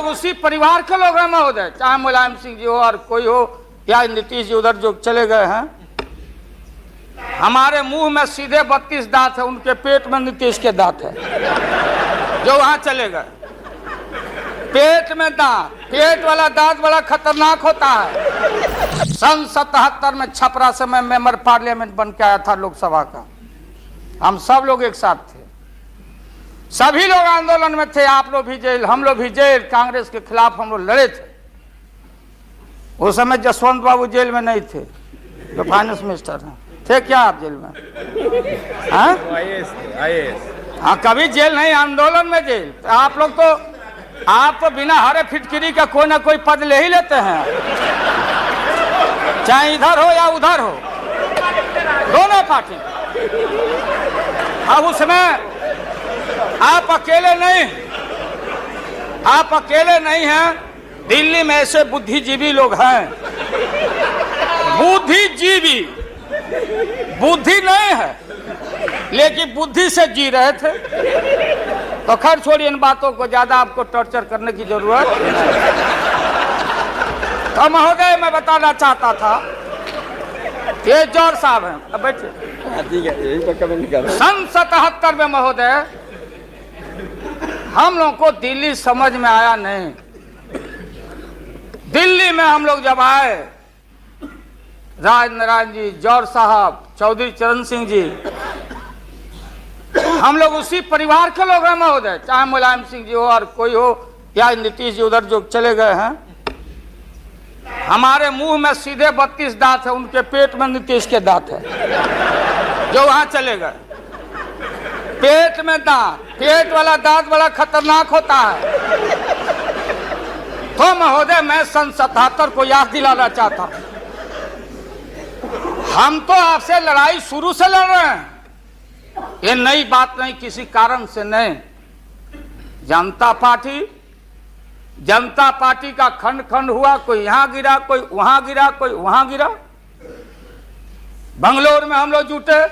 लोग उसी परिवार के लोग हैं महोदय, चाहे मुलायम सिंह जी हो और कोई हो या नीतीश जी उधर जो चले गए हैं। हमारे मुंह में सीधे 32 दांत है, उनके पेट में नीतीश के दांत है जो वहां चले गए। पेट में दांत, पेट वाला दांत बड़ा खतरनाक होता है। सन 77 में छपरा से मैं मेंबर पार्लियामेंट बन के आया था लोकसभा का। हम सब लोग एक साथ थे, सभी लोग आंदोलन में थे। आप लोग भी जेल, हम लोग भी जेल। कांग्रेस के खिलाफ हम लोग लड़े थे। उस समय जसवंत बाबू जेल में नहीं थे, जो फाइनेंस मिनिस्टर हैं। थे क्या आप जेल में? हाँ, कभी जेल नहीं, आंदोलन में जेल। तो आप लोग तो, आप तो बिना हरे फिटकिरी का कोई ना कोई पद ले ही लेते हैं, चाहे इधर हो या उधर हो, दोनों पार्टी। अब उसमें आप अकेले नहीं, आप अकेले नहीं हैं। दिल्ली में ऐसे बुद्धिजीवी लोग हैं, बुद्धिजीवी, बुद्धि नहीं है लेकिन बुद्धि से जी रहे थे। तो खैर छोड़िए इन बातों को, ज्यादा आपको टॉर्चर करने की जरूरत। तो महोदय मैं बताना चाहता था, ये जौहर साहब हैं, अब बैठिए। सन 77 में महोदय हम लोग को दिल्ली समझ में आया नहीं। दिल्ली में हम लोग जब आए, राज नारायण जी, जौहर साहब, चौधरी चरण सिंह जी, हम लोग उसी परिवार के लोग हैं महोदय, चाहे मुलायम सिंह जी हो और कोई हो या नीतीश जी उधर जो चले गए हैं। हमारे मुंह में सीधे 32 दांत है, उनके पेट में नीतीश के दांत है जो वहां चले गए। पेट में दांत, पेट वाला दांत बड़ा खतरनाक होता है। तो महोदय मैं सन 77 को याद दिलाना चाहता हूं, हम तो आपसे लड़ाई शुरू से लड़ रहे हैं, ये नई बात नहीं, किसी कारण से नहीं। जनता पार्टी का खंड खंड हुआ, कोई यहां गिरा, कोई वहां गिरा, कोई वहां गिरा। बंगलोर में हम लोग जुटे,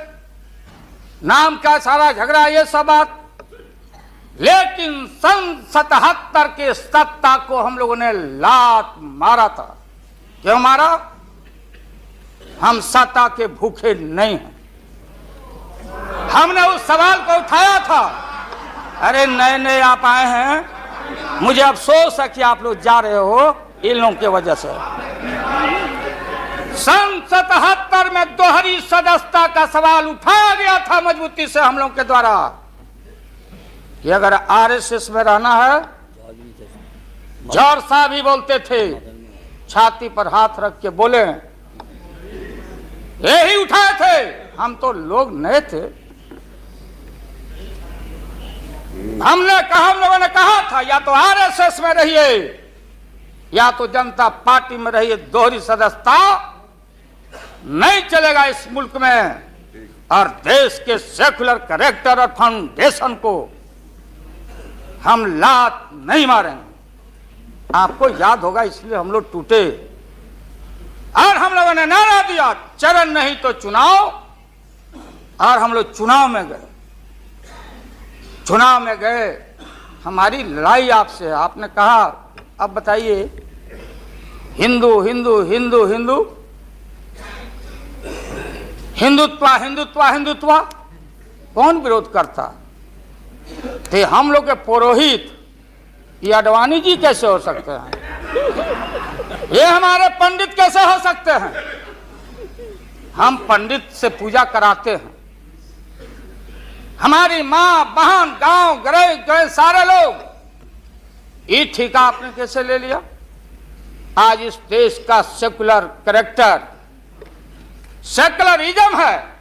नाम का सारा झगड़ा, ये सब बात। लेकिन सन 77 के सत्ता को हम लोगों ने लात मारा था। क्यों मारा? हम सत्ता के भूखे नहीं हैं। हमने उस सवाल को उठाया था। अरे नए नए आप आए हैं, मुझे अफसोस है कि आप लोग जा रहे हो इन लोगों की वजह से। सन 77 में दोहरी सदस्यता का सवाल उठाया गया था मजबूती से हम लोग के द्वारा कि अगर आरएसएस में रहना है, जौहर साहब ही बोलते थे, छाती पर हाथ रख के बोले, यही उठाए थे। हम तो लोग नए थे, हम लोगों ने कहा था या तो आरएसएस में रहिए या तो जनता पार्टी में रहिए, दोहरी सदस्यता नहीं चलेगा इस मुल्क में। और देश के सेकुलर कैरेक्टर और फाउंडेशन को हम लात नहीं मारेंगे। आपको याद होगा, इसलिए हम लोग टूटे और हम लोगों ने नारा दिया, चरण नहीं तो चुनाव। और हम लोग चुनाव में गए। चुनाव में गए, हमारी लड़ाई आपसे है। आपने कहा अब बताइए, हिंदू हिंदू हिंदू हिंदू, हिंदुत्व हिंदुत्व हिंदुत्व, कौन विरोध करता? थे हम लोग के पुरोहित, ये अडवाणी जी कैसे हो सकते हैं? ये हमारे पंडित कैसे हो सकते हैं? हम पंडित से पूजा कराते हैं। हमारी माँ बहन, गांव गए सारे लोग, ये ठेका आपने कैसे ले लिया? आज इस देश का सेकुलर कैरेक्टर, सेकुलरिज्म है,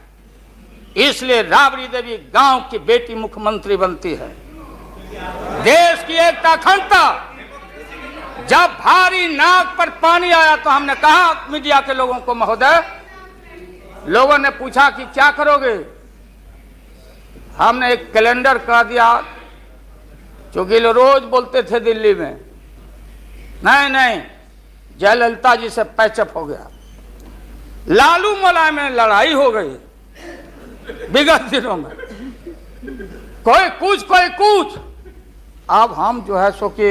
इसलिए राबड़ी देवी गांव की बेटी मुख्यमंत्री बनती है। देश की एकता अखंडता। जब भारी नाक पर पानी आया तो हमने कहा मीडिया के लोगों को, महोदय, लोगों ने पूछा कि क्या करोगे? हमने एक कैलेंडर कर दिया, क्योंकि लोग रोज बोलते थे दिल्ली में, नहीं जयललिता जी से पैचअप हो गया, लालू मुलायम में लड़ाई हो गई विगत दिनों में, कोई कुछ। अब हम जो है सो कि